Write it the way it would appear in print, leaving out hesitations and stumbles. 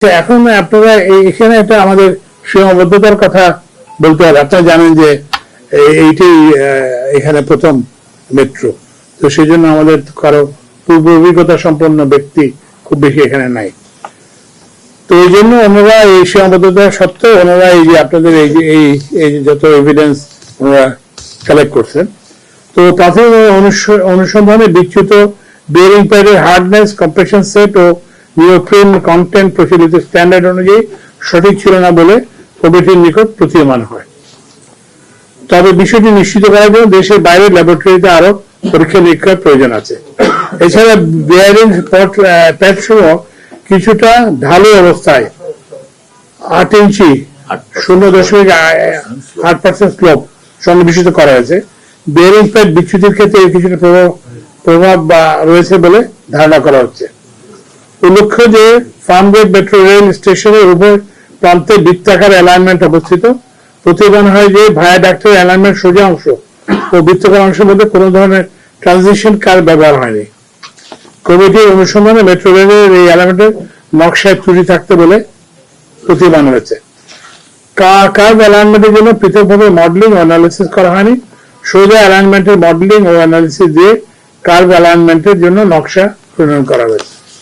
এখন আপনারা এখানে একটা আমাদের সীমাবদ্ধতার কথা বলতে হবে। আপনারা জানেন যে এইটাই এখানে প্রথম মেট্রো, তো সেই জন্য আমাদের কারো পূর্ব অভিজ্ঞতা সম্পন্ন ব্যক্তি খুব বেশি এখানে নাই। তো এই জন্য ওনারা এই সীমাবদ্ধতা সত্ত্বেও ওনারা এই যে আপনাদের এই যে যত এভিডেন্স ওনারা কালেক্ট করছেন, তো প্রাথমিক অনুসন্ধানে বিচ্যুত বিয়ারিং প্যাডের হার্ডনেস, কম্প্রেশন সেট ও নিউট্রিন কন্টেন্ট প্রচলিত স্ট্যান্ডার্ড অনুযায়ী সঠিক ছিল না বলে কমিটির নিকট প্রতীয়মান হয়। তবে বিষয়টি নিশ্চিত করার জন্য দেশের বাইরের ল্যাবরেটরিতে আরো পরীক্ষা নিরীক্ষার প্রয়োজন আছে। এছাড়া বিয়ারিং প্যাড সহ কিছুটা ঢালু অবস্থায় 8 ইঞ্চি 0.8% স্লোপ সন্নিবেশিত করা হয়েছে। বিয়ারিং প্যাড বিচ্যুতির ক্ষেত্রে কিছুটা প্রভাব রয়েছে বলে ধারণা করা হচ্ছে। উল্লেখ্য যে ফার্মগেট মেট্রো রেল স্টেশনের উভয় প্রান্তে বৃত্তাকার অ্যালাইনমেন্ট অবস্থিত। প্রতিবান হয় যে ভায়াডাক্টের অ্যালাইনমেন্ট সোজা অংশ ও বৃত্তাকার অংশের মধ্যে কোনো ধরনের ট্রানজিশন কার ব্যবহার হয়নি। কমিটির অনুসন্ধানে মেট্রো রেলের এই অ্যালাইনমেন্টের নকশায় ত্রুটি থাকতে বলে প্রতিবান হয়েছে। কার্ভ অ্যালাইনমেন্টের জন্য পৃথকভাবে মডেলিং ও অ্যানালিসিস করা হয়নি। সোজা অ্যালাইনমেন্টের মডেলিং ও অ্যানালিসিস দিয়ে কার্ভ অ্যালাইনমেন্টের জন্য নকশা প্রণয়ন করা হয়েছে।